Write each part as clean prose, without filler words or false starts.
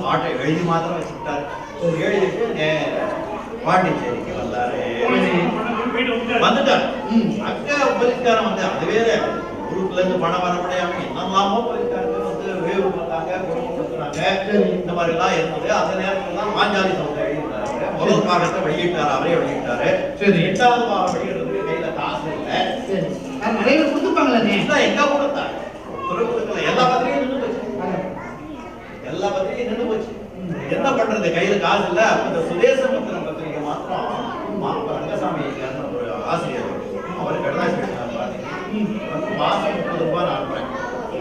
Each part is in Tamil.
பாட்டை எழுதி மாத்திரம் வச்சுக்கிட்டாரு. எழுதிட்டு பாண்டிச்சேரிக்கு வந்தாரு. வந்துட்டாரு. அக்கா போலீஸ்காரன் வந்து அது வேற ஊருக்குள்ள இருந்து பணம் வர முடியாம என்னெல்லாமோ போலீஸ்காரங்க வந்து வேவு பண்ணாங்க, குடும்பம் கொடுக்குறாங்க, இந்த மாதிரி எல்லாம் இருந்தது. அந்த நேரத்துல தான் பாஞ்சாலி சமுதாயம் எழுதிட்டாரு. முதல் பாகத்தை வெளியிட்டாரு, அவரே வெளியிட்டாரு. சரி, 8வது பாகம் வெளியிடுறதுக்கு கையில காசு இல்லை. நிறைய கொடுத்துப்பாங்களே, எங்க கொடுத்தாங்க? துறை கொடுக்கல. எல்லா பத்திரிகையும் நின்று போச்சு. எல்லா பத்திரிகையும் நின்று போச்சு. என்ன பண்றது? கையில காசு இல்ல. அந்த சுதேசமுத்திரம் பத்திரிகை மாத்திரம் ரங்கசாமி ஒரு ஆசிரியர் அவர் கடதாசி வந்து மாசம் 30 ரூபாய் நான் அனுப்புறேன்.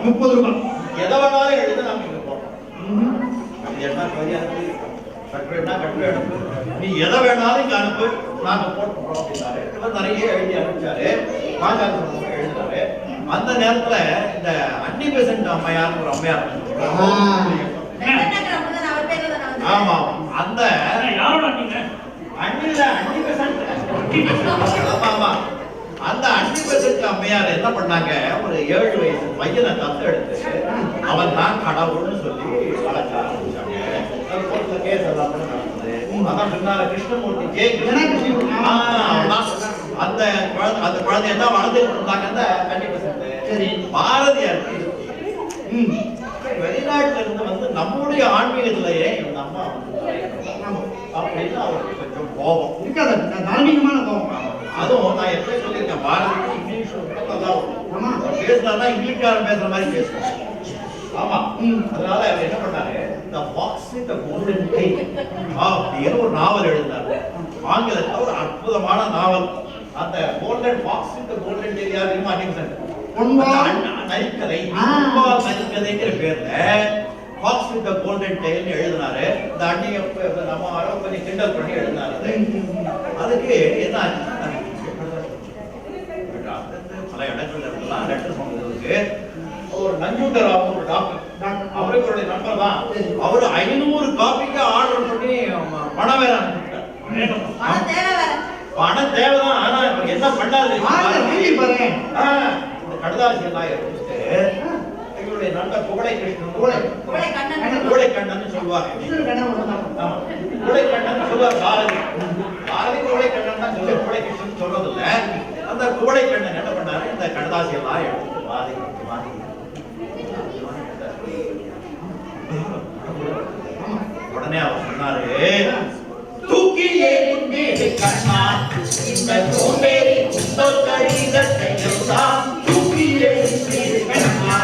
30 ரூபாய் எதை வேணாலும் எழுத நாம இங்க போறோம். என்ன மரியாதை கட்டுவேன்னா கட்டுவே அனுப்பு, நீ எதை வேணாலும் இங்க அனுப்பு, நாங்க போட்டுறோம் அப்படின்னாரு. இவர் நிறைய எழுதி அனுப்பிச்சாரு. பாஞ்சாலி சமுதாயம் எழுதினாரு. அந்த நேரத்துல இந்த அன்னி பெசன்ட் அம்மையார் ஒரு அம்மையார், ஆமா, அந்த அந்த அன்னி பெசன்ட் அம்மையார் என்ன பண்ணாங்க, ஒரு 7 வயசு பையனை தத்து எடுத்து அவன் தான் கடவுள்னு சொல்லி வளர்க்க ஆரம்பிச்சாங்க. கேஸ் எல்லாம் நடந்தது. அதான் பின்னால கிருஷ்ணமூர்த்தி அந்த குழந்தைய தான் வளர்ந்துட்டு இருந்தாங்க. அந்த அன்னி பெசன்ட் பாரதியார் வெளிநாட்டுல இருந்து வந்து நம்முடைய ஆன்மீகத்திலேயே இந்த அம்மா அப்படின்னு அவருக்கு கொஞ்சம் கோபம் இருக்காது, தார்மீகமான கோபம். அதுவும் நான் எப்படி சொல்லியிருக்கேன், பாரதி இங்கிலீஷ் பேசுனா இங்கிலீஷ்காரன் பேசுற மாதிரி பேசுறேன். ஆமா, அதனால அவர் என்ன பண்ணாரு, இந்த பாக்ஸ் வித் கோல்டன் டெயில் அப்படின்னு ஒரு நாவல் எழுதினாரு. ஆங்கிலத்துல ஒரு அற்புதமான நாவல். அந்த golden box with golden tail யார் தெரியுமா? நரிக்கதை, நரிக்கதைங்கிற பேர்ல பாக்ஸ் வித் கோல்டன் டெயில் எழுதினாரு. இந்த அண்ணிய நம்ம கொஞ்சம் கிண்டல் பண்ணி எழுதினாரு. அதுக்கு என்ன ஆச்சு, பல இடங்கள்ல இருக்கலாம் லெட்டர் சொன்னதுக்கு ஒரு நஞ்சூட்டராவ் ஒரு டாக்டர், அவருடைய நண்பர் தான். அவரு 500 காப்பிக்கு ஆர்டர் பண்ணி பணம் வேற அனுப்பிட்டார். பணம் தேவைதான், ஆனா என்ன பண்ணாது, கடதாசி எல்லாம் எடுத்துட்டு எங்களுடைய நண்பர் குவளை கிருஷ்ணன், குவளை கண்ணன் சொல்லுவாங்க. குவளை கண்ணன் சொல்லுவார். பாரதி குவளை கண்ணன் தான் சொல்லி குவளை கிருஷ்ணன் சொல்றதில்ல. அந்த குவளை கண்ணன் என்ன பண்ணாரு, இந்த கடதாசி எல்லாம் எடுத்து வாதி உடனே அவர் சொன்னாரு, தூக்கி ஏறிண்டே கண்ணா இந்த சோம்பேறி கும்பல் கடிதத்தை எல்லாம் தூக்கி ஏறிண்டே கண்ணா.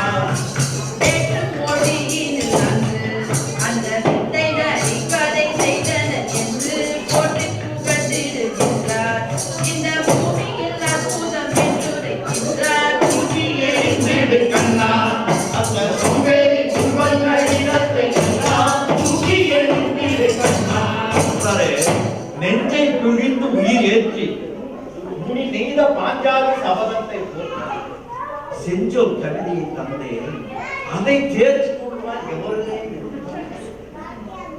நெஞ்சை பிழிந்து உயிர் ஏற்றி முனி நெய்த பாஞ்சாலி சபதத்தை போட்டு செஞ்சொல் கவிதையை தந்தே அதை தேர்ச்சி கொள்வார் எவருமே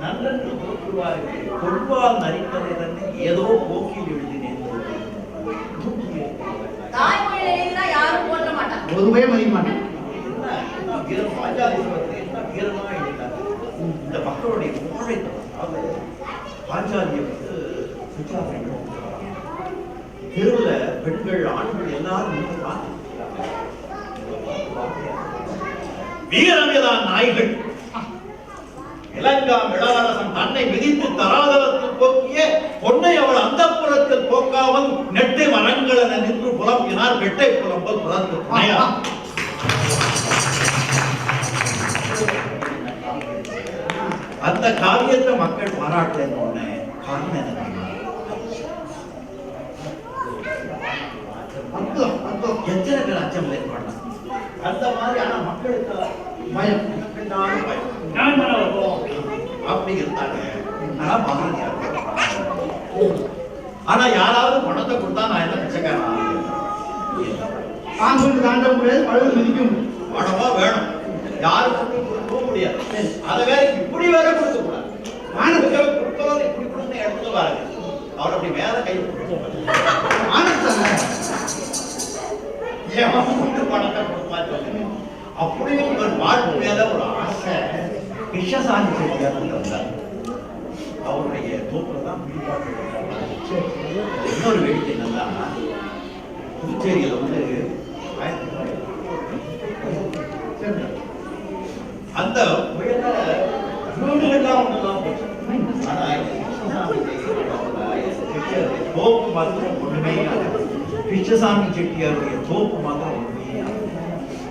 நன்றென்று போற்றுவார்கள். கொள்வால் நரிக்கதை தன்னை ஏதோ போக்கில் எழுதினேன். ஒருவே மதிக்க மாட்டேன். பாஞ்சாலி சபதத்தை என்ன வீரமாக எழுதினார். இந்த மக்களுடைய மூளைத்தனம். பாஞ்சாலியை வந்து தெருவுல பெண்கள் ஆண்கள் எல்லாரும் வீரமிதான் நாய்கள். இலங்காம் இளவரசன் தன்னை விதித்து தராதரத்தில் போக்கிய பொன்னை அவள் அந்தப்புறத்தில் போக்காமல் நெட்டை மரங்கள் என நின்று புலம்பினார். வெட்டை புலம்பல் புலந்து அந்த காவியத்தை மக்கள் பாராட்ட எத்தனை பேர் அச்சம் ஏற்படலாம். அந்த மாதிரி ஆனா மக்களுக்கு பயம் அப்படி இருந்தாங்க. ஆனா யாராவது பணத்தை கொடுத்தா நான் என்ன பிச்சைக்காரன் தாண்ட முடியாது, பழகு மிதிக்க முடியும். பணமா வேணும், யாருக்கு போக முடியாது. அதை வேற இப்படி வேற கொடுக்க கூடாது. கொடுத்தவரை இப்படி கொடுத்து எடுத்து பாருங்க, அவர் அப்படி மேல கை பணத்தை கொடுப்பா. அப்படியும் இவர் வாழ்வு மேல ஒரு ஆசை. கிருஷ்ணசாமி செட்டியார் வந்தார். அவருடைய தோப்புல தான் பிடிப்பாட்டு. இன்னொரு வேடிக்கை என்னன்னா, புதுச்சேரியில வந்து அந்த புயல வீடுகள்லாம் ஒண்ணுதான் போச்சு. ஆனா தோப்பு மாத்திரம் ஒண்ணுமே கிருஷ்ணசாமி செட்டியாருடைய தோப்பு மாத்திரம் ஒண்ணுமே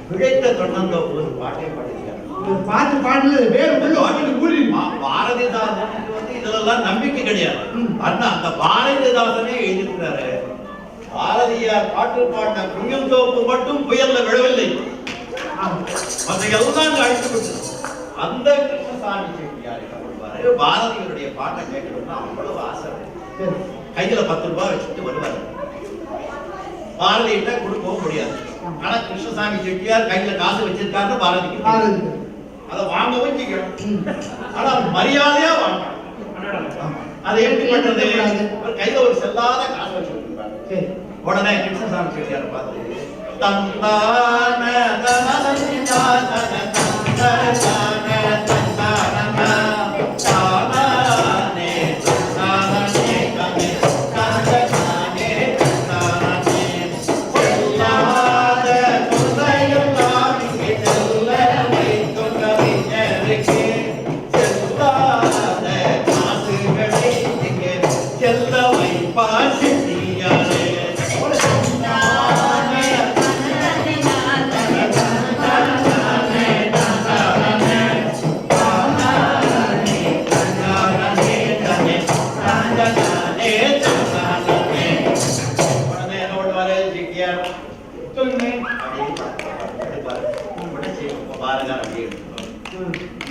பிழைத்த தொண்ணந்தோப்பு ஒரு பாட்டை பாடியிருக்காரு. பாட்டு பாடல வேறு ஊறி பாரதிதாசனுக்கு வந்து இதெல்லாம் நம்பிக்கை கிடையாது. அண்ணா அந்த பாரதிதாசனே எழுதியிருக்கிறாரு, பாரதியார் பாட்டு பாட்ட புளியந்தோப்பு மட்டும் புயல்ல விழவில்லை, மற்ற அழித்து விட்டது. அந்த கிருஷ்ணசாமி செட்டியார் என்ன பண்ணுவாரு, பாரதியருடைய பாட்டை கேட்கணும்னா அவ்வளவு ஆசை. கையில 10 ரூபாய் வச்சுட்டு வருவாரு. பாரதியிட்ட கொடுக்கவும் முடியாது. ஆனா கிருஷ்ணசாமி செட்டியார் கையில காசு வச்சிருக்காருன்னு பாரதிக்கு அதை வாங்கவும் செய்யணும். ஆனா மரியாதையா வாங்கணும். அதை எப்படி பண்றது? கையில ஒரு செல்லாத காசு வச்சிருக்காரு. உடனே கிருஷ்ணசாமி செட்டியார் பார்த்து தந்தான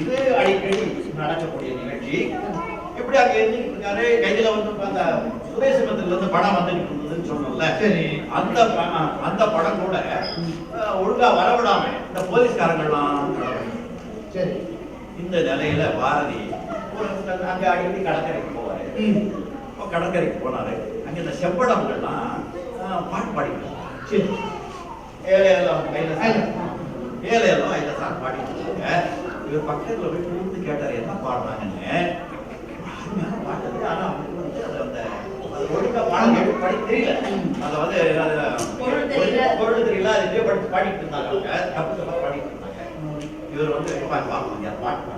இது அடிக்கடி நடக்கக்கூடிய நிகழ்ச்சி. இப்படி அங்க இருந்துட்டு இருக்காரு. கையில வந்து அந்த சுதேசமத்தில இருந்து படம் வந்துட்டு இருந்ததுன்னு சொன்னோம்ல, அந்த படம் கூட ஒழுங்கா வரவிடாம இந்த போலீஸ்காரங்கள்லாம் சரி. இந்த நிலையில பாரதி அங்க அடிக்கடி கடற்கரைக்கு போவாரு. கடற்கரைக்கு போனாரு. அங்க இந்த செம்படங்கள்லாம் பாட்டு பாடிட்டு ஏழையெல்லாம் ஐலசான் பாடிட்டு இவர் பக்கத்துல போய் கூப்பிட்டு கேட்டாரு என்ன பாடுறாங்கன்னு. அருமையான பாட்டு. ஆனா அவங்களுக்கு வந்து அந்த ஒழுங்கா பாடம் படி தெரியல. அதை வந்து பொருள் தெரியல. அதே படித்து பாடிட்டு இருந்தாங்க. அவங்க தப்பு தப்பா பாடிட்டு இருந்தாங்க. இவர் வந்து பாட்டு பாட்டு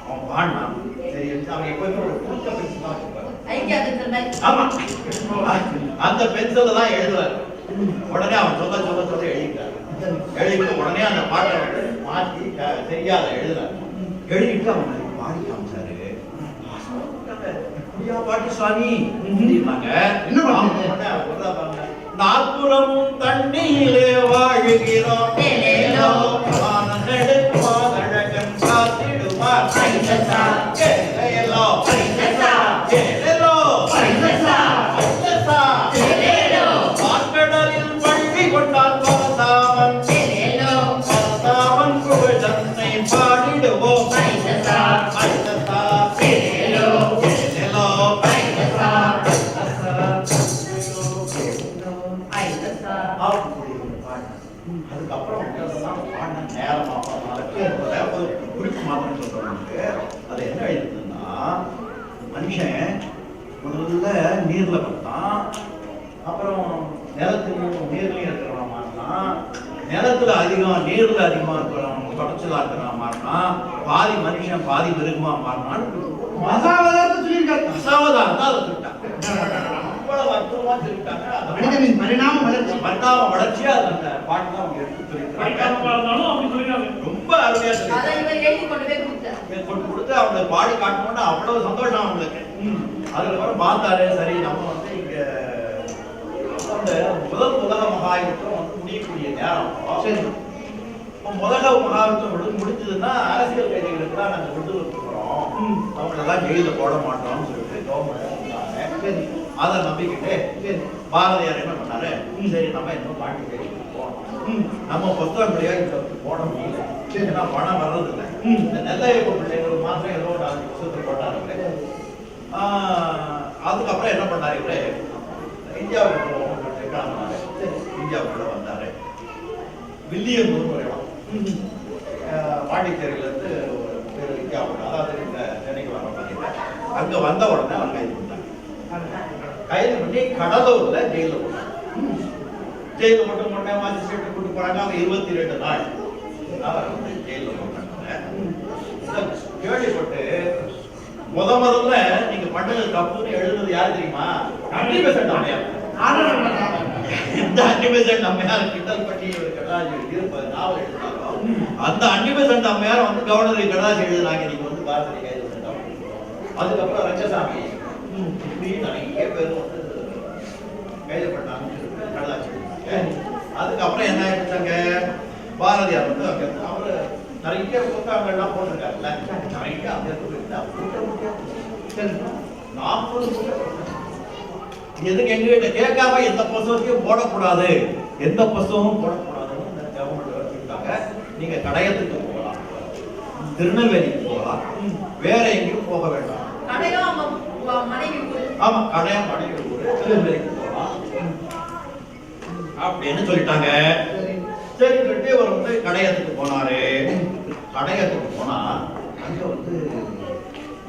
அவன் பாடினான். சரி, அவன் எப்பவுமே ஒரு புத்த பென்சில் தான் வச்சிருப்பாரு. ஆமா, அந்த பென்சில் தான் எழுதுவாரு. உடனே அவன் சொல்ல எழுதிட்டாரு. எழுதிட்டு உடனே அந்த பாட்டை வந்து மாற்றி தெரியாத எழுதுறாரு. எழுதிட்டு அவங்க பாடி காமிச்சாரு. பாட்டு சுவாமி நாற்புறமும் தண்ணீரே வாழ்கிறோம் காத்திடுவார் கடலில் பள்ளி கொண்டார் பரசாவன் புகழ் தன்னை பாடிடுவோம். அதுக்கப்புறம் பாடின நேரமா குறிப்பு மாத்திரம் சொல்றவங்களுக்கு அது என்ன எழுதுன்னா, மனுஷன் முதல்ல நீர்ல பார்த்தான், அப்புறம் நிலத்திலையும் நீர்லையும் இருக்கிறவன் மாறினான், நிலத்துல அதிகம் நீர்ல அதிகமா இருக்கிறவன் குறைச்சலா இருக்கிறவன் மாறினான், பாதி மனுஷன் பாதி மிருகமா மாறினான்னு மசாவதாரத்தை சொல்லியிருக்காரு. மசாவதாரம் தான் அதை சொல்லிட்டாங்க. அவ்வளவு அற்புதமா சொல்லிட்டாங்க. மனிதனின் பரிணாம வளர்ச்சியா அந்த பாட்டு தான் அவங்க எடுத்து சொல்லியிருக்காங்க. ரொம்ப அருமையா சொல்லி கொடுத்து அவங்க பாடி காட்டணும்னா அவ்வளவு சந்தோஷம் அவங்களுக்கு. அதுக்கப்புறம் பார்த்தாரு, சரி நம்ம வந்து இங்க அந்த முதல் உலக மகாயுத்தம் வந்து முடியக்கூடிய நேரம். சரி, முதல மகாயுத்தம் முடிஞ்சதுன்னா அரசியல் கைதிகளுக்கு தான் நாங்கள் விடுதலை கொடுக்குறோம், அவங்களெல்லாம் ஜெயில போட மாட்டோம்னு சொல்லிட்டு கவர்மெண்ட் சொன்னாங்க. சரி, அதை நம்பிக்கிட்டு சரி பாரதியார் என்ன பண்ணாரு, சரி நம்ம இன்னும் பாட்டி கேட்கிறோம், நம்ம புத்தகங்களையா இந்த போட முடியல, ஏன்னா பணம் வர்றது இல்லை. இந்த நெல்லையப்ப பிள்ளைங்க ஒரு மாதம் ஏதோ ஒரு 4 புத்தகத்தை போட்டாரு. அதுக்கப்புறம் என்ன பண்ணாரு, இவரு இந்தியாவுக்கு கிளம்பினாரு. இந்தியாவுக்குள்ள வந்தாரு. வில்லியனூர் ஒரு இடம் பாண்டிச்சேரியில இருந்து அங்க வந்த உடனே அவர் கைது பண்ணாங்க. கைது பண்ணி கடலூர்ல ஜெயில போட்டாங்க. ஜெயில போட்டு உடனே மாஜிஸ்ட்ரேட் கூட்டு போறாங்க. அவங்க 22 நாள் அவர் வந்து ஜெயில போட்டாங்க. கேள்விப்பட்டு முதல்ல நீங்க பண்ணது தப்புன்னு எழுதுறது யாரு தெரியுமா? அன்னிபெசன்ட் அம்மையார். இந்த அன்னிபெசன்ட் அம்மையார் கிண்டல் பண்ணி ஒரு கடாசி எழுதியிருப்பாரு, நாவல் எழுதினாரோ அந்த அன்னிபெசன்ட் அம்மையார் வந்து கவர்னர் கடாசி எழுதுனாங்க. நீங்க வந்து பாரதி கைது பண்ணிட்டோம். அதுக்கப்புறம் ரங்கசாமி இப்படி நிறைய பேர் வந்து கைது பண்ணாங்க, கடாசி. அதுக்கப்புறம் என்ன ஆயிடுச்சாங்க, பாரதியார் வந்து அங்க அவரு நிறைய புத்தகங்கள்லாம் போட்டிருக்காருல்ல, நிறைய அங்க எதுக்கு எங்ககிட்ட கேட்காம எந்த புத்தகத்தையும் போடக்கூடாது, எந்த புத்தகமும் போடக்கூடாதுன்னு கவர்மெண்ட் வச்சுட்டாங்க. நீங்க கடையத்துக்கு போகலாம், திருநெல்வேலிக்கு போகலாம், வேற எங்கேயும் போக வேண்டாம். ஆமா, கடையம் மனைவி ஊரு, திருநெல்வேலிக்கு போகலாம் அப்படின்னு சொல்லிட்டாங்க. சரி சொல்லிட்டு அவர் வந்து கடையத்துக்கு போனாரு. கடையத்துக்கு போனா அங்க வந்து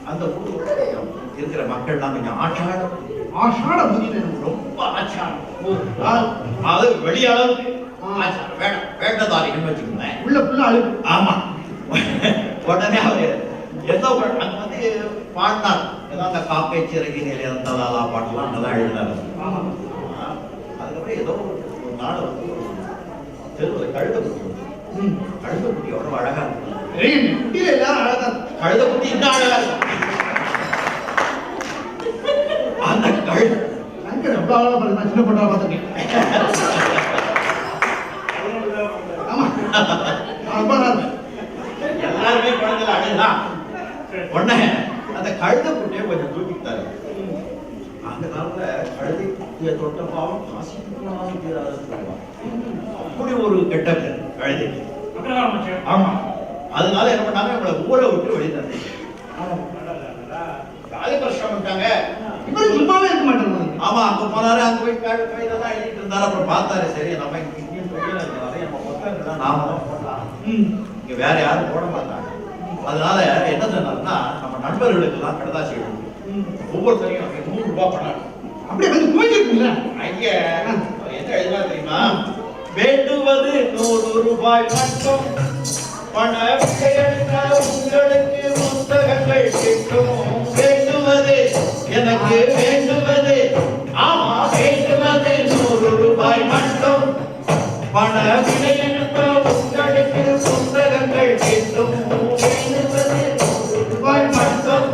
அந்த ஊர் இருக்கிற மக்கள்லாம் கொஞ்சம் ஆஷாட புதிய ரொம்ப ஆச்சாரம், அது வெளியளவுக்கு ஆச்சாரம் வேண்டதாரிகள்னு வச்சுக்கோங்க. உள்ள ஃபுல்லா அழுகு. ஆமா. உடனே அவர் ஏதோ அங்க வந்து பாடினார், ஏதோ அந்த காக்கை சிறகினில் இறந்ததாலா பாட்டெல்லாம் அங்கதான் எழுதினார். அதுக்கப்புறம் ஏதோ ஒரு நாள் வந்து தெருவில் கழுதக்குட்டி எவ்வளவு அழகா இருக்கு. குட்டியில எல்லாரும் அழகா கழுதக்குட்டி இன்னும் அழகா இருக்கு. அந்த எவ்வளவு அழகா பாருங்க, சின்ன பொண்ணா பார்த்துருக்கேன். ஆமா, எல்லாருமே குழந்தைல அழகுதான். உடனே அந்த கழுதக்குட்டியை கொஞ்சம் தூக்கிட்டாரு. அந்த காலத்துல கழுதை தொட்ட பாவம் காசி அப்படி ஒரு கெட்ட பேர் கழுதை. ஆமா, அதனால என்ன பண்ணாங்க, நம்மள ஊரை விட்டு வெளியே தந்தாங்க. காலி பிரச்சனை பண்ணிட்டாங்க. இப்ப சும்மாவே இருக்க மாட்டாங்க. ஆமா, அங்க போனாரு, அங்க போய் இதெல்லாம் எழுதிட்டு இருந்தாரு. அப்புறம் பார்த்தாரு, சரி நம்ம இங்கேயும் தொழில் இருக்கிறாரு, நம்ம பக்கம் நாம தான் போடலாம், இங்க வேற யாரும் போட மாட்டாங்க. அதனால என்ன சொன்னாருன்னா, நம்ம நண்பர்களுக்கு எல்லாம் கடதாசி எழுதும், ஒவ்வொருத்தரையும் 100 ரூபாய் பண்ணாரு. அப்படியே வந்து குவிஞ்சிருக்குல்ல. ஐயா என்ன எழுதினா தெரியுமா? வேண்டுவது 100 ரூபாய் மட்டும், பணம் உங்களுக்கு புத்தகங்கள் கிட்டும். வேண்டுவது எனக்கு வேண்டுவது, ஆமா வேண்டுவது 100 ரூபாய் மட்டும், பணம் உங்களுக்கு புத்தகங்கள் கிட்டும். வேண்டுவது 100 ரூபாய் மட்டும்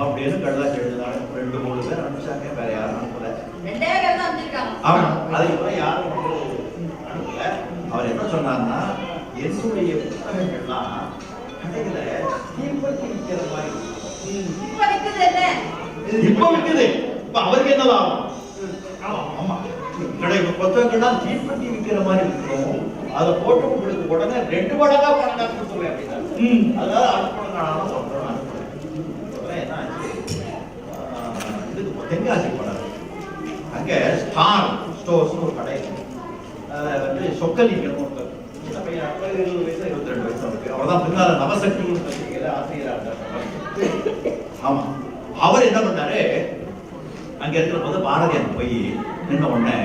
அப்படின்னு கடலாசி எழுதினாங்க. 2-3 பேர் அனுப்பிச்சாங்க, வேற யாரும் அனுப்பல. ஆமா, அதுக்கப்புறம் யாரும் அனுப்பல. அவர் என்ன சொன்னார்னா, என்னுடைய புத்தகங்கள்லாம் கடையில தீப்பற்றி விற்கிற மாதிரி இப்ப விற்குது. இப்ப அவருக்கு என்ன லாபம்? ஆமா, கடை புத்தகங்கள்லாம் தீப்பற்றி விற்கிற மாதிரி விற்கிறோம். அதை போட்டு உங்களுக்கு உடனே 2 மடங்கா பணம் தான் கொடுத்துருவேன் அப்படின்னா, அதாவது அனுப்பணும் சொல்றேன். என்ன ஆச்சு, இதுக்கு தென்காசி போனார். அங்க ஸ்டார் ஸ்டோர்ஸ் ஒரு கடை வந்து சொக்கலிங்கன்னு ஒருத்தர், சின்ன பையன், 20 வயசு 22 வயசு அவருக்கு. அவர் தான் பின்னால நவசக்தி பத்திரிகையில ஆசிரியராக இருந்தார். ஆமா, அவர் என்ன பண்ணாரு, அங்க இருக்கிற போது பாரதியார் போய் நின்ன உடனே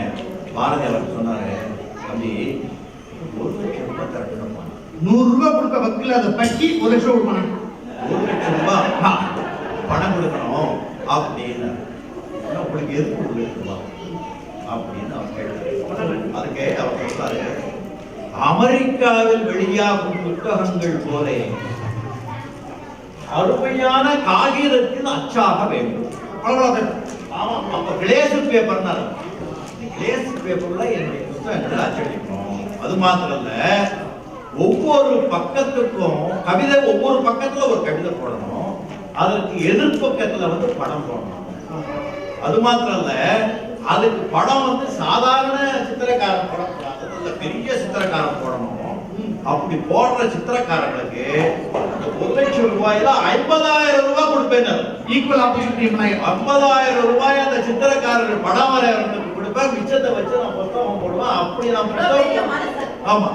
பாரதியார் சொன்னாரு, தம்பி 1 லட்சம் ரூபாய் தரட்டுமா? 100 ரூபாய் கொடுக்க வக்கீல் அதை பட்டி 1 லட்சம் கொடுப்பாங்க. 1 லட்சம் ரூபாய் பணம் கொடுக்கணும் அப்படின்னு. உங்களுக்கு எதுக்கு 1 லட்சம் ரூபாய் அப்படின்னு அவர் கேட்டார். அதுக்கு அவர் சொல்றாரு, அமெரிக்காவில் வெளியாகும் புத்தகங்கள் போல அருமையான காகிதத்தில் அச்சாக வேண்டும். அவ்வளவுதான். ஆமா, அப்ப கிளேஸ் பேப்பர்னாரு. கிளேஸ் பேப்பர்ல என்னுடைய புத்தகங்களை அச்சடிக்கணும். அது மாத்திரம் இல்ல, ஒவ்வொரு பக்கத்துக்கும் கவிதை, ஒவ்வொரு பக்கத்துல ஒரு கவிதை போடணும். அதற்கு எதிர்பக்கத்துல வந்து படம் போடணும். அது மாத்திரம் இல்ல, அதுக்கு படம் வந்து சாதாரண சித்திரக்காரன் போடக்கூடாது, நல்ல பெரிய சித்திரக்காரன் போடணும். அப்படி போடுற சித்திரக்காரர்களுக்கு 1 லட்சம் ரூபாயில 50,000 ரூபாய் கொடுப்பேன். Equal opportunity. 50,000 ரூபாய் அந்த சித்திரக்காரர் படம் வரையறவங்களுக்கு கொடுப்பேன், மிச்சத்தை வச்சு நான் புத்தகம் போடுவேன். அப்படி நான் புத்தகம், ஆமா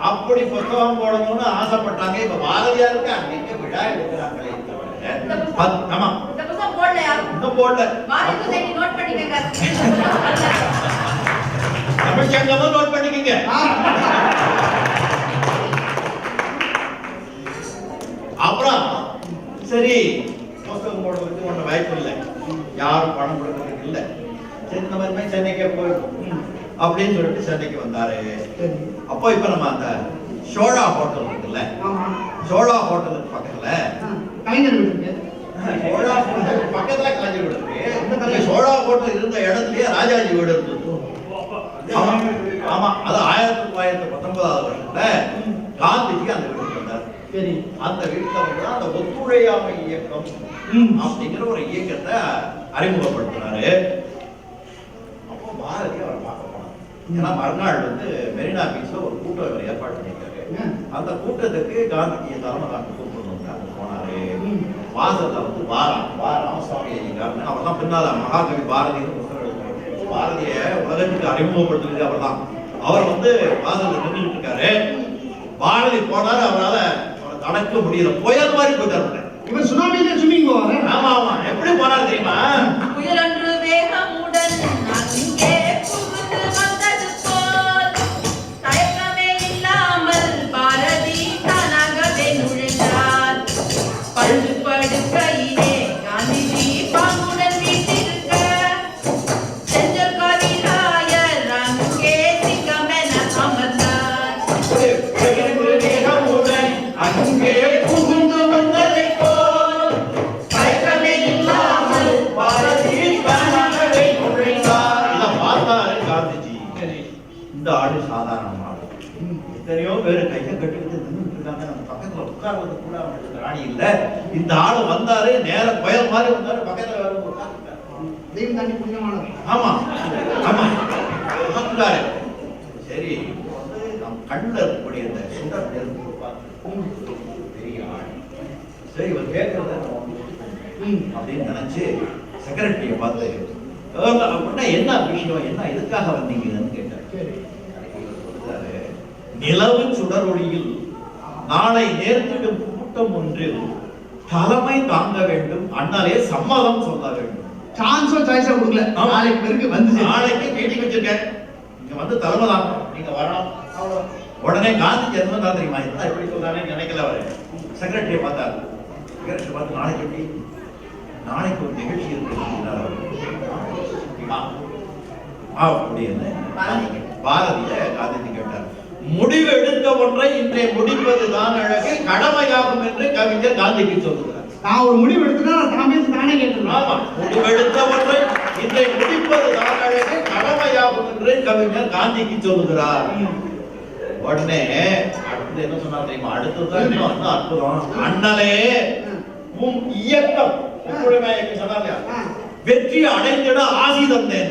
அப்படி புத்தகம் போடணும்னு ஆசைப்பட்டாங்க. இப்ப பாரதியாருக்கு அன்னைக்கு விழா எடுக்கிறாங்களே, ஆமா இந்த புத்தகம் போடலையா? இன்னும் போடல. பாரதி சொசைட்டி நோட் பண்ணிக்கங்க. தமிழ்ச்சங்கமும் நோட் பண்ணிக்கங்க. அப்புறம் சரி புத்தகம் போடுறதுக்கு ஒன்றும் வாய்ப்பு இல்லை, யாரும் பணம் கொடுக்கறதுக்கு இல்லை. சரி இந்த மாதிரி சென்னைக்கே போயிடும் அப்படின்னு சொல்லிட்டு சென்னைக்கு வந்தாரு. அப்போ இப்ப நம்ம அந்த சோழா ஹோட்டல் இருக்குல்ல, சோழா ஹோட்டலுக்கு பக்கத்துல கலைஞர் வீடு சோழா ஹோட்டல் பக்கத்துல கலைஞர் வீடு இருக்கு. சோழா ஹோட்டல் இருந்த இடத்துலயே ராஜாஜி வீடு இருந்தது. ஆமா, அது 1919 வருஷத்துல காந்திஜி அந்த வீட்டுக்கு வந்தார். சரி, அந்த வீட்டுல வந்து அந்த ஒத்துழையாமை இயக்கம் அப்படிங்கிற ஒரு இயக்கத்தை அறிமுகப்படுத்தினாரு. அப்போ பாரதி அவரை பார்க்க போனார். ஏன்னா மறுநாள் வந்து மெரினா பீச்ல ஒரு கூட்டம் அவர் ஏற்பாடு பண்ணியிருக்காரு. அந்த கூட்டத்துக்கு காந்திஜியை தலைமை தாங்க கூப்பிடணும் அங்க போனாரு. வாசல்ல வந்து ராமசாமி ஐயங்கார்னு அவர் தான் பின்னால மகாகவி பாரதின்னு புத்தகம் எழுதினார். பாரதிய உலகத்துக்கு அறிமுகப்படுத்துறது அவர் தான். அவர் வந்து வாசல்ல நின்றுட்டு இருக்காரு. பாரதி போனாரு, அவரால் அவரை தடக்க முடியல, புயல் மாதிரி போயிட்டாரு. இவர் சுனாமியில ஸ்விம்மிங் போவாரு. ஆமா ஆமா, எப்படி போனாரு தெரியுமா? புயலன்று வேகமுடன் அங்கே புகுந்து வந்தது போல் தயக்கமே இல்லாமல் பாரதி தானாகவே நுழைந்தார். பழுது படுக்கையிலே காந்திஜி பாங்குடன் வீட்டிருக்க செஞ்சல் கவிராயர் அங்கே சிங்கமென அமர்ந்தார். அங்கே புகுந்து வந்ததை போல் தயக்கமே இல்லாமல் பாரதி தானாகவே நுழைந்தார். இதை பார்த்தாரு காந்திஜி. இந்த ஆடு சாதாரண ஆடு, எத்தனையோ பேரு கையை கட்டிக்கிட்டு நின்றுட்டு இருக்காங்க, நம்ம பக்கத்துல உட்கார்வது கூட அவங்களுக்கு ராணி இல்ல. இந்த ஆளு வந்தாரு, நேர புயல் மாதிரி வந்தாரு, பக்கத்துல வேற உட்கார்ந்துட்டாரு. தெய்வம் தாண்டி புண்ணியமானவர். ஆமா ஆமா உட்கார்ந்துட்டாரு. சரி, வந்து நம் கண்ணுல இருக்கக்கூடிய இந்த சுடர் நெருப்பு பெரிய ஆள். சரி, இவர் கேட்கறத அப்படின்னு நினைச்சு செக்ரட்டரிய பார்த்து அப்படின்னா என்ன விஷயம், என்ன எதுக்காக வந்தீங்கன்னு கேட்டார். நிலவு சுடரொளியில் நாளை நேர்த்திடும் கூட்டம் ஒன்றில் தலைமை தாங்க வேண்டும், அண்ணாலே சம்மதம் சொல்ல வேண்டும். சான்ஸோ சாய்ஸோ கொடுக்கல. நாளைக்கு பேருக்கு வந்து நாளைக்கு மீட்டிங் வச்சிருக்கேன், நீங்க வந்து தலைமை தாங்க, நீங்க வரணும். உடனே காந்திஜி என்ன தான் தெரியுமா, என்ன எப்படி சொல்றானே நினைக்கல அவரு. செக்ரட்டரியை பார்த்தாரு. செக்ரட்டரி பார்த்து நாளைக்கு எப்படி, நாளைக்கு ஒரு நிகழ்ச்சி இருக்கு அப்படின்னு பாரதிய காந்திஜி கேட்டார். முடிவு எடுத்த ஒன்றை இன்றைய முடிப்பதுதான் அழகு, கடமையாகும் என்று கவிஞர் காந்திக்கு சொல்லுகிறார். நான் ஒரு முடிவு எடுத்துட்டா நான் பேசி நானே கேட்டுருவேன். ஆமா, முடிவெடுத்த ஒன்றை இன்றைய முடிப்பதுதான் அழகு, கடமையாகும் என்று கவிஞர் காந்திக்கு சொல்லுகிறார். உடனே அடுத்து என்ன சொன்னார் தெரியுமா? அடுத்ததுதான் இன்னும் அற்புதம். அண்ணலே உம் இயக்கம் சொன்னார், வெற்றி அடைந்திட ஆசி தந்தேன்.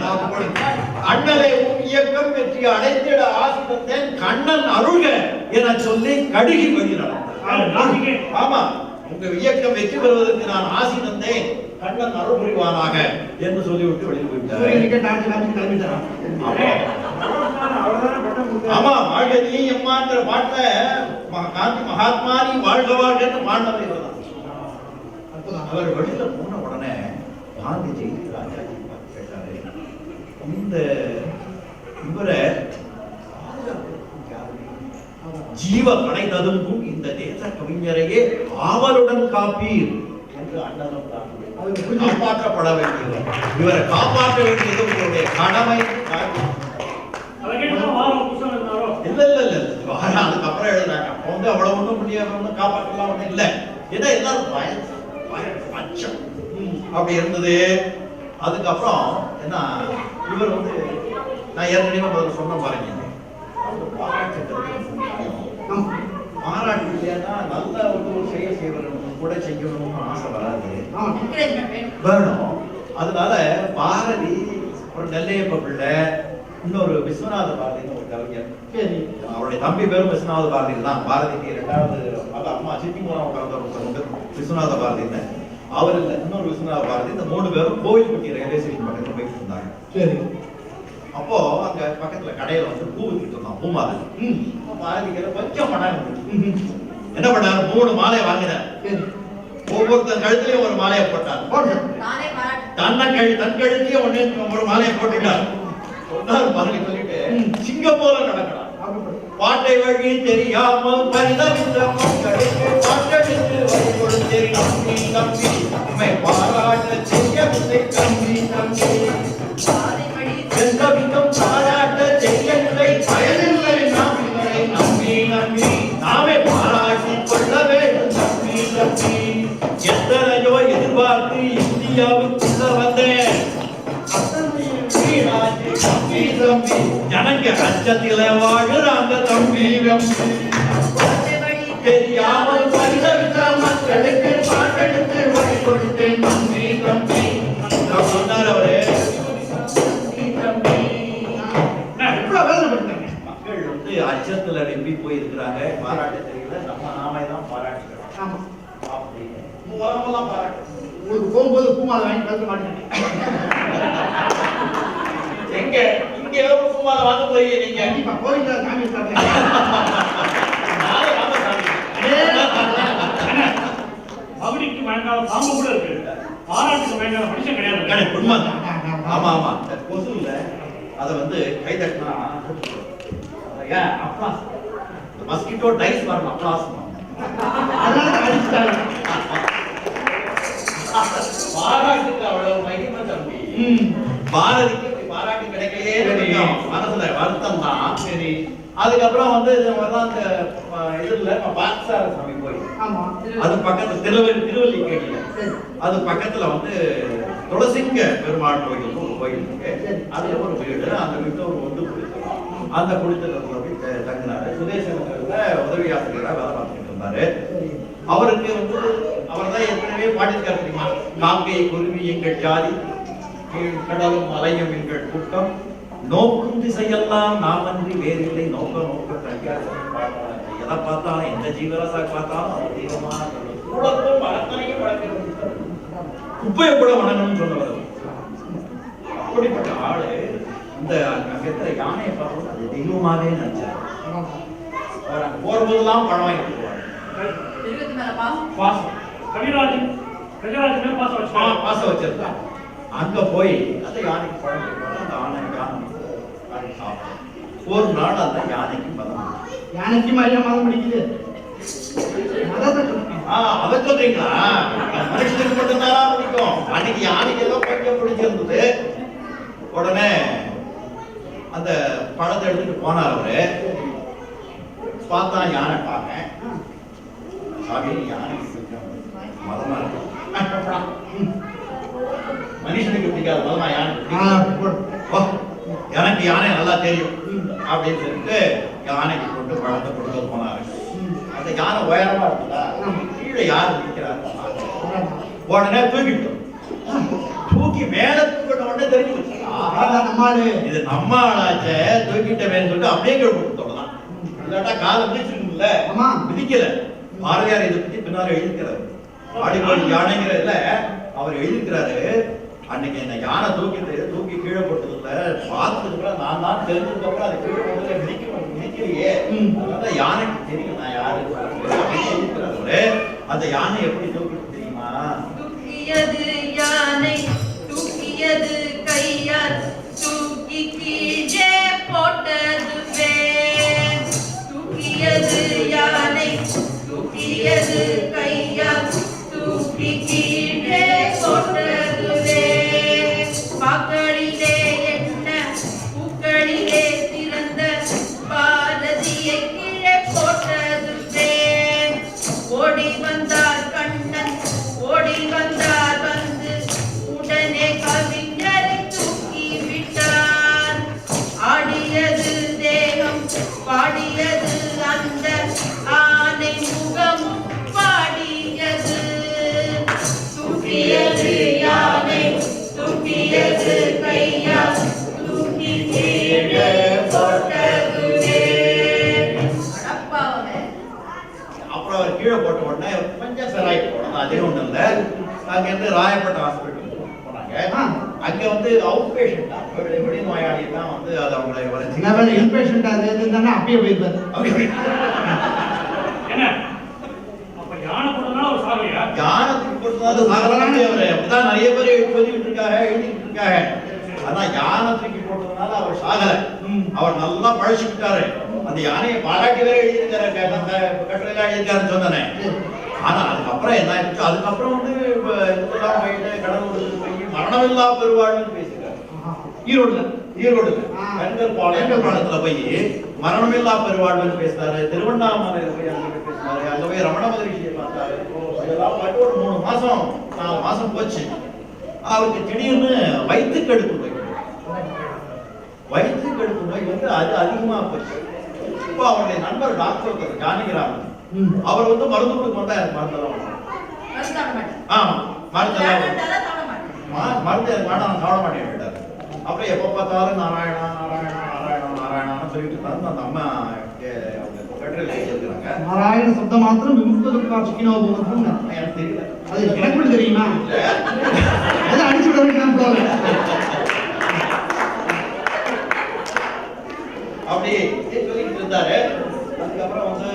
அண்ணலே உம் இயக்கம் வெற்றி அடைந்திட ஆசி தந்தேன், கண்ணன் அருள்க என சொல்லி கடுகி வழி நடந்தார். ஆமா, உங்க இயக்கம் வெற்றி பெறுவதற்கு நான் ஆசி தந்தேன், கண்ணன் அருள் புரிவானாக என்று சொல்லிவிட்டு வெளியில் போயிட்டார். ஆமா, வாழ்க நீ எம்மாங்கிற பாட்டுல காந்தி மகாத்மா நீ வாழ்க வாழ்கன்னு பாண்டவர் இவர்தான். அவர் வெளியில போன உடனே காந்திஜி ராஜாஜி பார்த்து கேட்டாரு, இந்த இவரை ஜீவ கடை ததும்பும் இந்த தேச கவிஞரையே ஆவலுடன் காப்பீர் என்று அண்ணனும் காப்பாற்றப்பட வேண்டியது, இவரை காப்பாற்ற வேண்டியது உங்களுடைய கடமை. இல்ல இல்ல இல்ல, அதுக்கப்புறம் எழுதுறாங்க. அப்ப வந்து அவ்வளவு ஒண்ணும் முடியாம காப்பாற்றலாம் ஒண்ணும் இல்ல. ஏன்னா எல்லாரும் பயம் அச்சம் அப்படி இருந்தது. அதுக்கப்புறம் என்ன, இவர் வந்து நான் ஏற்கனவே முதல்ல சொன்ன பாருங்க, பாராட்டு இல்லையா நல்ல ஒரு செய்யணும் கூட செய்யணும்னு ஆசை வராது, வேணும். அதனால பாரதி ஒரு நெல்லையப்ப பிள்ளை, இன்னொரு விஸ்வநாத பாரதின்னு ஒரு கவிஞர், அவருடைய தம்பி பேரும் விஸ்வநாத பாரதி தான். பாரதிக்கு இரண்டாவது அம்மா சித்தி மூலம் பிறந்த விஸ்வநாத பாரதின்னு அவர் இல்லை, இன்னொரு விஸ்வநாத பாரதி. இந்த மூணு பேரும் கோவில்பட்டி ரயில்வே ஸ்டேஷன் பக்கத்துல போயிட்டு இருந்தாங்க. சரி, அப்போ அங்க பக்கத்துல கடையில வந்து பூ வித்துட்டு இருந்தான், பூ மாலை. பாரதிக்கு கொஞ்சம் பணம் என்ன பண்ணாரு, 3 மாலை வாங்கினார். ஒவ்வொருத்தன் கழுத்துலயும் ஒரு மாலையை போட்டார். தானே பாராட்டு. தன் கழுத்தையும் ஒரு மாலையை போட்டுட்டார். சொன்னார் பாருங்க சொல்லிட்டு சிங்கப்பூர்ல நடக்கிறார். பாட்டை வழி தெரியாமல் பரிதவித்த மக்களுக்கு பாட்டெடுத்து வழி கொடுத்தேன் நம்பி நம்பி உம்மை பாராட்ட செய்யவில்லை தம்பி தம்பி எந்த விதம் பாராட்ட செய்யவில்லை பயனில்லை நாம் இவரை நம்பி நம்பி நாமே பாராட்டிக் கொள்ள வேண்டும் தம்பி தம்பி எத்தனையோ எதிர்பார்த்து இந்தியாவுக்குள்ள வந்தேன் ஜனங்க அச்சத்தில வாழுறாங்க தம்பி தெரியாமல் பரிதவித்த மக்களுக்கு பாட்டெடுத்து வழி கொடுத்தேன் தம்பி தம்பி சொன்னார் அவரு. மக்கள் வந்து அச்சத்துல நம்பி போயிருக்கிறாங்க. பாராட்ட தெரியல, நாமே தான் பாராட்டுகிறோம் அப்படின்னு உலகமெல்லாம் பாராட்டு. உங்களுக்கு போகும்போது பூமாலை வாங்கி பேச மாட்டேங்க. எங்க இங்க பூமாலை வாங்க போய் நீங்க கண்டிப்பா கோயில்ல சாமி பகுதிக்கு வழங்காத பாம்பு கூட இருக்கு, பாராட்டுக்கு வழங்காத மனுஷன் கிடையாது. உண்மைதான். ஆமா ஆமா கொசு இல்ல அத வந்து கை தட்டினா ஏன் அப்ளாஸ் மஸ்கிட்டோ டைஸ் வரணும் அப்ளாஸ் பாராட்டுக்கு அவ்வளவு மகிமை தம்பி. பாரதிக்கு பாராட்டு கிடைக்கலையே மனசுல வருத்தம் தான். சரி அதுக்கப்புறம் வந்து அந்த இதுல பாக்சார சாமி போய் அது பக்கத்துல திருவல்லிக்கேணியில அது பக்கத்துல வந்து துளசிங்க பெருமாள் கோயில் ஒரு கோயில் இருக்கு. அதுல ஒரு வீடு, அந்த வீட்டுல ஒரு ஒன்று குடித்தோம். அந்த குடித்தத்துல போய் தங்கினாரு. சுதேசத்துல உதவி ஆசிரியராக வேலை பார்த்துட்டு இருந்தாரு. அவருக்கு வந்து அவர் தான் ஏற்கனவே பாடியிருக்காரு தெரியுமா, காக்கை குருவி எங்கள் ஜாதி கடலும் மலையும் எங்கள் கூட்டம் நோக்கும் திசையெல்லாம் நாமன்றி வேறில்லை நோக்க நோக்க கல்யாணம் எதை பார்த்தாலும் எந்த ஜீவராசா பார்த்தாலும் அது தெய்வமான கூடத்தும் அத்தனையும் வளர்க்கிறது குப்பையை கூட வணங்கணும்னு சொன்னவர். அப்படிப்பட்ட ஆளு இந்த அங்க யானையை பார்க்கணும் அது தெய்வமாவே நினைச்சாரு. அவர் அங்க போறபோதெல்லாம் பழம் வாங்கிட்டு போவார். பாசம் கவிராஜன் கஜராஜன் மேல பாசம் வச்சிருந்தா அங்க போய் அந்த யானைக்கு பழம் கொடுப்பாரு. அந்த யானை சாப்பிடும். ஒரு நாள் அந்த யானைக்கு மதம் யானைக்கு மாதிரியா மதம் பிடிக்குது. அதை சொல்றீங்களா? மனுஷனுக்கு மட்டும்தான் பிடிக்கும். அன்னைக்கு யானைக்கு ஏதோ கொஞ்சம் பிடிச்சிருந்தது. உடனே அந்த பழத்தை எடுத்துட்டு போனார். அவரு பார்த்தா யானை பாக்க யானை மதமா இருக்கு. மனுஷனுக்கு பிடிக்காத மதமா யானை. எனக்கு யானை நல்லா தெரியும் அப்படின்னு சொல்லிட்டு யானைக்கு கொண்டு பழத்தை கொடுக்க போனாரு. அந்த யானை உயரமா இருக்குதா, கீழே யாரு நிற்கிறாரு உடனே தூக்கிட்டோம். தூக்கி மேல தூக்கிட்ட உடனே தெரிஞ்சு இது நம்ம ஆளாச்ச தூக்கிட்டவேன்னு சொல்லிட்டு அப்படியே கொடுத்தோம்தான். இல்லாட்டா காலை மிதிச்சிருக்குல்ல, மிதிக்கல. பாரதியார் இதை பத்தி பின்னால எழுதிக்கிறாரு. ஆடிக்கோடி யானைங்கிறதுல அவர் எழுதிக்கிறாரு. அன்னைக்கு என்ன யானை தூக்கி கீழே போட்டதுல பார்த்ததுக்கு நான் தான் தெரிஞ்சதுக்கு அது கீழே போட்டதுல மிதிக்கலையே. அதனால யானைக்கு தெரியும் நான் யாரு எழுதிக்கிறாரு. அந்த யானை எப்படி தூக்கிட்டு தெரியுமா? தூக்கியது யானை தூக்கியது கையால் தூக்கி கீழே போட்டதுவே. தூக்கியது யானை தூக்கியது கையால் தூக்கி கீழே போட்டதுவே. பாக்களிலே என்ன பூக்களிலே திறந்த பாரதியை கீழே போட்டதுவே. ஓடி வந்தார் கண்ணன் ஓடி வந்தார் வந்து உடனே கவிஞரை தூக்கி விட்டார். ஆடியது தேகம் பாடியது அந்த ஆனை முகமும் பாடியது. தூக்கியது யானை தூக்கியது கையா தூக்கி கீழே போட்டதுவே. அப்புறம் அவர் கீழே போட்ட உடனே கொஞ்சம் சராய்க்கு போனோம். அதே ஒண்ணு இல்ல. அங்க இருந்து ராயப்பட்ட ஹாஸ்பிட்டல் போனாங்க. அங்க வந்து அவுட் பேஷண்ட் தான், வெளி நோயாளி தான் வந்து அது அவங்களை வரைச்சு இன்பேஷண்ட் அது இருந்தா அப்படியே போயிருப்பாரு. என்ன அப்ப யானை போட்டதுனால ஒரு சாவியா? யானை அது சாகலாமே அவரு அப்படிதான் நிறைய பேர் சொல்லிட்டு இருக்காங்க, எழுதிட்டு இருக்காங்க. ஆனா யானை தூக்கி போட்டதுனால அவர் சாகல. அவர் நல்லா பழச்சிக்கிட்டாரு. அந்த யானையை பாராட்டி வேற எழுதியிருக்காரு, கட்டுரையெல்லாம் எழுதியிருக்காருன்னு சொன்னானே. ஆனா அதுக்கப்புறம் என்ன ஆயிடுச்சு, அதுக்கப்புறம் வந்து இதெல்லாம் போயிட்டு கடவுள் போய் மரணமில்லா பெருவாழ்வுன்னு பேசியிருக்காரு. ஈரோடுல பெண்கள் பாலத்துல போய் மரணமில்லா பெருவாழ்வுன்னு பேசினாரு. திருவண்ணாமலையில போய் அங்க பேசினாரு. அங்க போய் ரமண மகரிஷியை பார்த்தாரு. இதெல்லாம் பார்த்து ஒரு 3 மாசம் 4 மாசம் போச்சு. அவருக்கு திடீர்னு வயிற்றுக்கடுப்பு நோய் வந்து அது அதிகமா போச்சு. இப்போ அவருடைய நண்பர் டாக்டர் ஜானகிராமன் அவர் வந்து மருந்து கொடுக்க வந்தா எனக்கு மருந்தெல்லாம் ஆமா மருந்தெல்லாம் மருந்து எனக்கு வேண்டாம், நான் சாப்பிட மாட்டேன் விட்டாரு. அப்புறம் எப்ப பார்த்தாலும் நாராயணா நாராயணா நாராயணா நாராயணான்னு சொல்லிட்டு இருந்தாரு. அந்த அம்மா கட்டுரையில் எழுதியிருக்கிறாங்க. நாராயண சப்த மாத்திரம் விமுக்ததுக்கா சுகினோ பவந்து. எனக்கு தெரியல, அது எனக்கு கூட தெரியுமா? அதை அடிச்சு விட வேண்டாம் போல. அப்படி சொல்லிட்டு இருந்தாரு. அதுக்கப்புறம் வந்து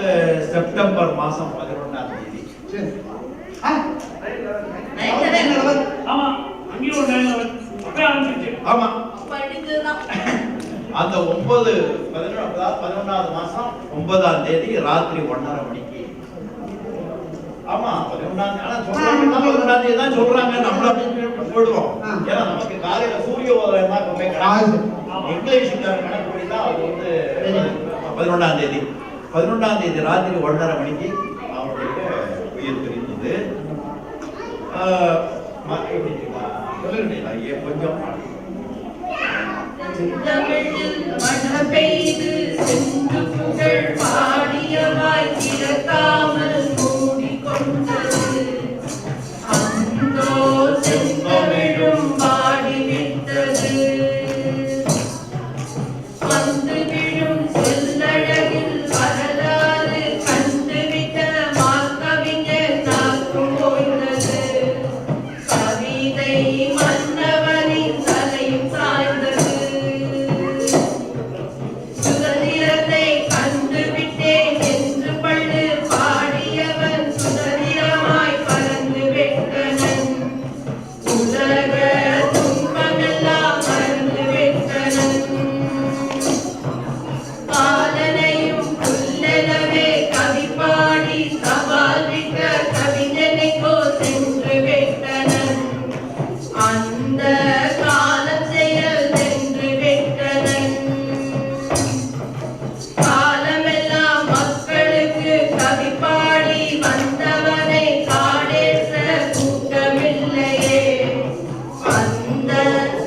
செப்டம்பர் மாசம் 11ஆம் தேதி ஆமா அங்கேயும் ஒரு 9/11 அப்பவே ஆரம்பிச்சிருச்சு. ஆமா அந்த 11வது மாசம் 9ஆம் தேதி ராத்திரி 1:30 மணிக்கு. ஆமா 11ஆம் தேதி. ஆனா சொல்றாங்க 11ஆம் தேதி தான் சொல்றாங்க. நம்ம அப்படி போடுவோம். ஏன்னா நமக்கு காலையில சூரிய உதயம் தான் போய் இங்கிலீஷ் கணக்குப்படி தான் அது வந்து 11ஆம் தேதி. 11ஆம் தேதி ராத்திரி 1:30 மணிக்கு அவருடைய உயிர் பிரிந்தது. கொஞ்சம் மழை பெய்து சென்று புகழ் பாடியவாய் திறக்காமல் மூடிக்கொண்டது. அந்தோ செந்தமிழும் பாடிவிட்டது. வந்து விழும் செல்லழகில் வரலாறு கண்டுவிட்ட மாக்கவிஞர் நாக்கும் போய்ந்தது. கவிதை மன்னவனின் தலையும் சாய்ந்தது. சுதந்திரத்தை கண்டுவிட்டேன் என்று பள்ளு பாடியவன் சுதந்திரமாய் பறந்து வெட்டனன். உலக துன்பமெல்லாம் மறந்து வெட்டனன். காலனையும் புல்லெனவே கவி பாடி சவால் விட்ட கவிஞனைக்கோ சென்று வெட்டனன். அந்த காலம் செயல் சென்று வெட்டனன். காலமெல்லாம் மக்களுக்கு கவி பாடி வந்தவனை காடேற்ற கூட்டமில்லையே. அந்த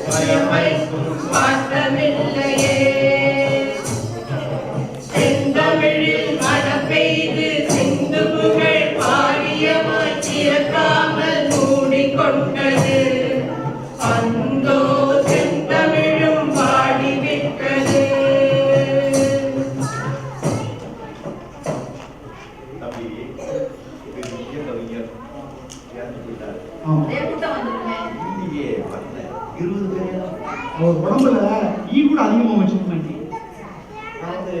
பயமைக்கும் பாட்டமில்லையே. செந்தமிழில் மழை பெய்து சிந்து புகழ் பாடியவாய் திறக்காமல் மூடிக்கொண்டது. அந்தோ செந்தமிழும் பாடிவிட்டது. தம்பி பெரிய கவிஞர் இறந்து போயிட்டாரு. இந்தியே வரல 20 பேர். அவர் உடம்புல ஈ கூட அதிகமா வச்சுக்க மாட்டேன். அதாவது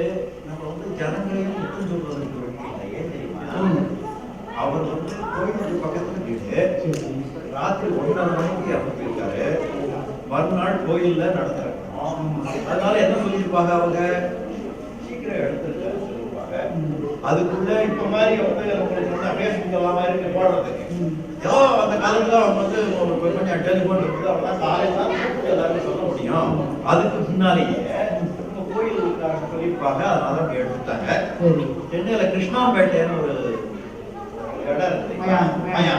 நம்ம வந்து ஜனங்களையும் குற்றம் சொல்றதுக்கு இல்லை. ஏன் தெரியுமா? அவர் வந்து கோயிலுக்கு பக்கத்துல வீடு. ராத்திரி 1:30 மணிக்கு இறந்து போயிருக்காரு. மறுநாள் கோயில்ல நடந்திருக்கணும். அதனால என்ன சொல்லியிருப்பாங்க, அவங்க சீக்கிரம் எடுத்துருக்காரு சொல்லியிருப்பாங்க. அதுக்குள்ள இப்ப மாதிரி வந்து பேஸ்புக் எல்லாம் இருக்கு போடுறதுக்கு. ஏதோ அந்த காலத்துல அவங்க வந்து கொஞ்சம் டெலிபோன் இருக்குது. அவங்கதான் காலையில எல்லாருமே சொல்ல முடியும். அதுக்கு முன்னாலேயே கோயிலுக்காக சொல்லியிருப்பாங்க. அதனால அப்படி எடுத்துட்டாங்க. சென்னையில கிருஷ்ணாம்பேட்டைன்னு ஒரு இடம் இருக்கு, மயா.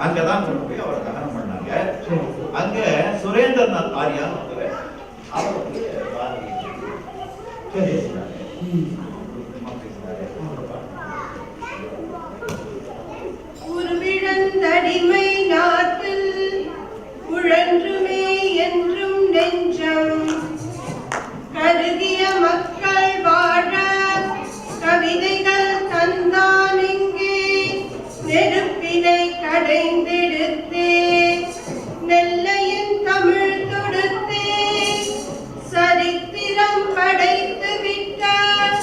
அங்கதான் கொண்டு போய் அவரை தகனம் பண்ணாங்க. அங்க சுரேந்திரநாத் ஆரியான்னு ஒருத்தர், அவர் வந்து உருவிழந்தடிமை நாட்டில் உழன்றுமே என்றும் நெஞ்சம் கருகிய மக்கள் வாழ கவிதைகள் தந்தான் இங்கே. நெருப்பினை கடைந்தெடுத்தே நெல்லையின் தமிழ் தொடுத்தே சரித்திரம் படைத்து விட்டார்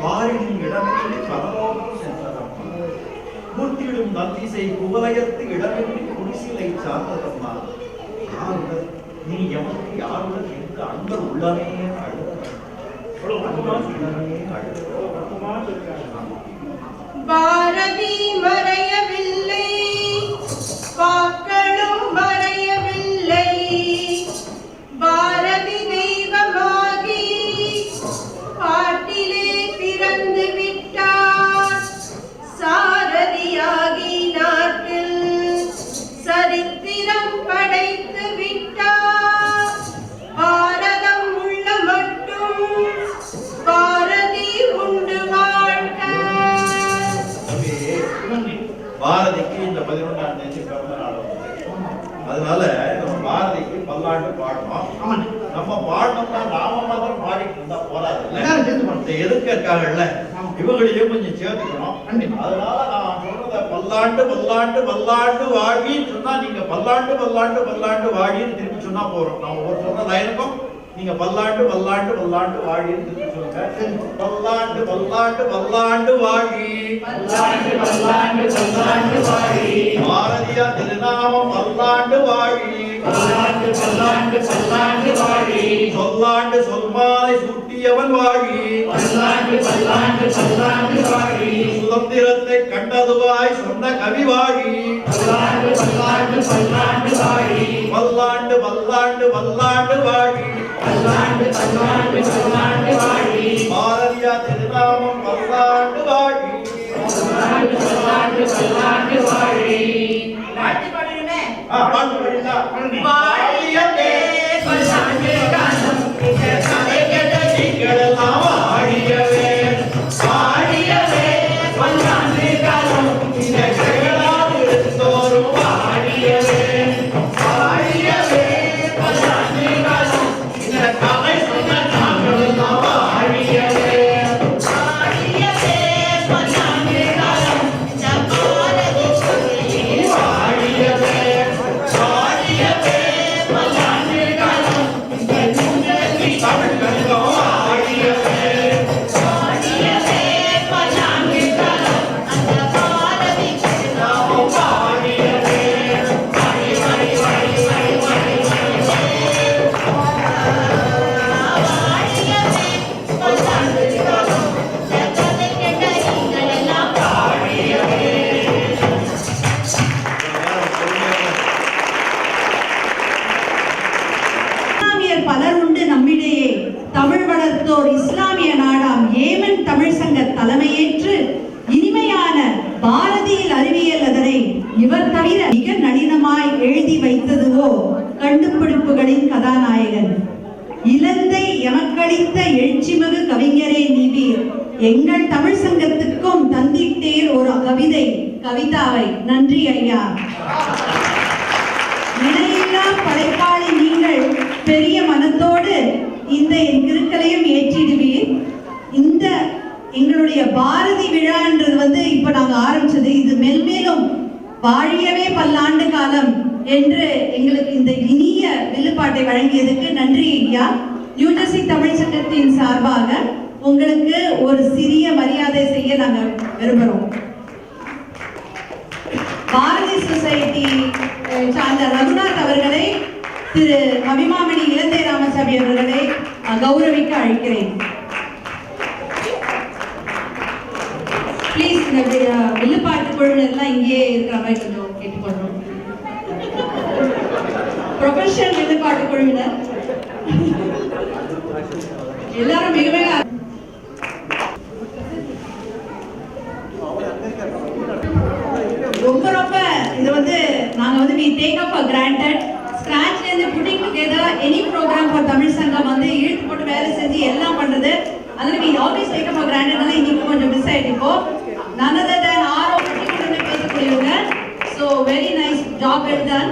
பாரின் இடமின்றி பரலோகம் சென்றதம்மா. கூட்டிடும் நல்லிசை குவலயத்து இடமின்றி குடிசிலை சார்ந்ததம்மா. யாருடன் நீ எமக்கு யாருடன் எந்த அன்பர் உள்ளமே அழுத பாரதி மறையவில்லை, பாக்களும் மறையவில்லை. பாரதி தெய்வமாகி பாட்டிலே பிறந்து விட்டார். சாரதியாகி நாட்டில் சரித்திரம் படைத்து விட்டார். பாரதம் உள்ள மட்டும் பாரதி உண்டு வாழ்க. பாரதிக்கு இந்த 11ஆம் தேதி பிறந்த நாள் வந்தது. அதனால நம்ம பாரதிக்கு பல்லாண்டு பாடணும். நம்ம பாடணும்னா நாம மாத்திரம் பாடிட்டு இருந்தா போராது. எதிர்க்காங்கல்ல, இவங்களையும் கொஞ்சம் சேர்த்துக்கணும். அதனால நான் சொல்றத பல்லாண்டு பல்லாண்டு பல்லாண்டு வாழின்னு சொன்னா நீங்க பல்லாண்டு பல்லாண்டு பல்லாண்டு வாழின்னு திருப்பி சொன்னா போறோம். நான் ஒரு சொல்ற லைனுக்கும் நீங்க பல்லாண்டு பல்லாண்டு பல்லாண்டு வாழின்னு திருப்பி சொல்லுங்க. பல்லாண்டு பல்லாண்டு பல்லாண்டு வாழி, பல்லாண்டு பல்லாண்டு பல்லாண்டு வாழி. பாரதியா திருநாமம் பல்லாண்டு வாழி, பல்லாண்டு பல்லாண்டு பல்லாண்டு வாழி. சொல்லாண்டு சொல்மாலை சூட்டியவன் வாழி, பல்லாண்டு பல்லாண்டு பல்லாண்டு வாழி. சுதந்திரத்தை கண்டதுவாய் சொன்ன கவி வாழி, பல்லாண்டு பல்லாண்டு பல்லாண்டு வாழி. பல்லாண்டு பல்லாண்டு பல்லாண்டு வாழி, பல்லாண்டு பல்லாண்டு பல்லாண்டு வாழி. பாரதியா திருநாமம் பல்லாண்டு வாழி. பல்லாண்டு பல்லாண்டு பல்லாண்டு வாழி. பாட்டு பாடுறேனே. பாட்டு பாடினா வாழியவே பல்லாண்டு காலம் கதை கேட்ட நீங்களெல்லாம் வாழியவே, வாழியவே பல்லாண்டு காலம் இந்த கைகளால் எடுத்தோறும் வாழியவே. வாழியவே பல்லாண்டு காலம் இந்த கதை சொன்ன நாங்களெல்லாம் வாழியவே. வாழியவே பல்லாண்டு காலம் இந்த பாரதி சொல்லி வாழியவே. வாழியவே பல்லாண்டு காலம் இந்த நூலகி தமிழ் கணிதம் வாழியவே. வாழியவே பல்லாண்டு காலம் அந்த பாரதி நாமம் வாழியவே. வாழி வாழி வாழி வாழி வாழி வாழியவே பல்லாண்டு காலம் ஜகத்தை கெட்ட நீங்களெல்லாம் வாழியவே. இஸ்லாமியர் பலர் உண்டு நம்மிடையே. தமிழ் வளர்த்தோர் இஸ்லாமிய நாடாம் ஏமன் தமிழ் சங்க தலைமையேற்று இனிமையான பாரதியில் அறிவியல் அதனை இவர் தவிர மிக நளினமாய் எழுதி வைத்ததுவோ கண்டுபிடிப்புகளின் கதாநாயகன். இலந்தை எமக்களித்த எழுச்சிமிகு கவிஞரே நீவீர், எங்கள் தமிழ் சங்கத்துக்கும் தந்திட்டேர் ஒரு கவிதை கவிதாவை. நன்றி ஐயா. இணையில்லா படைப்பாளி நீங்கள் பெரிய மனத்தோடு இந்த என் கிருக்களையும் ஏற்றிடுவீர். இந்த எங்களுடைய பாரதி விழான்றது இப்ப நாங்க ஆரம்பிச்சது. இது மெல்மேலும் வாழியவே பல்லாண்டு காலம் என்று எங்களுக்கு இந்த இனிய வில்லுப்பாட்டை வழங்கியதுக்கு நன்றி ஐயா. நியூஜெர்சி தமிழ் சங்கத்தின் சார்பாக உங்களுக்கு ஒரு சிறிய மரியாதை செய்ய நாங்க விரும்புகிறோம். பாரதி சொசைட்டி சார்ந்த ரகுநாத் அவர்களை, திரு அபிமாமணி இலந்தை ராமசாமி அவர்களை கௌரவிக்க அழைக்கிறேன். ப்ளீஸ் இந்த வில்லுப்பாட்டு குழுவினர்லாம் இங்கே இருக்கிற மாதிரி கொஞ்சம் கேட்டுக்கொள்றோம். ப்ரொஃபஷனல் வில்லுப்பாட்டு குழுவினர் எல்லாரும் மிக மிக ரொம்ப ரொம்ப இது நாங்க we take up for granted. ஸ்கிராச்ல இருந்து putting together any program for Tamil சங்கம் இழுத்து போட்டு வேலை செஞ்சு எல்லாம் பண்றது. அதனால we always take up for granted. அதனால இன்னைக்கு கொஞ்சம் மிஸ் ஆயிட்டு இப்போ none other than ஆரோ பற்றி பேசக்கூடியவங்க. So very nice job well done.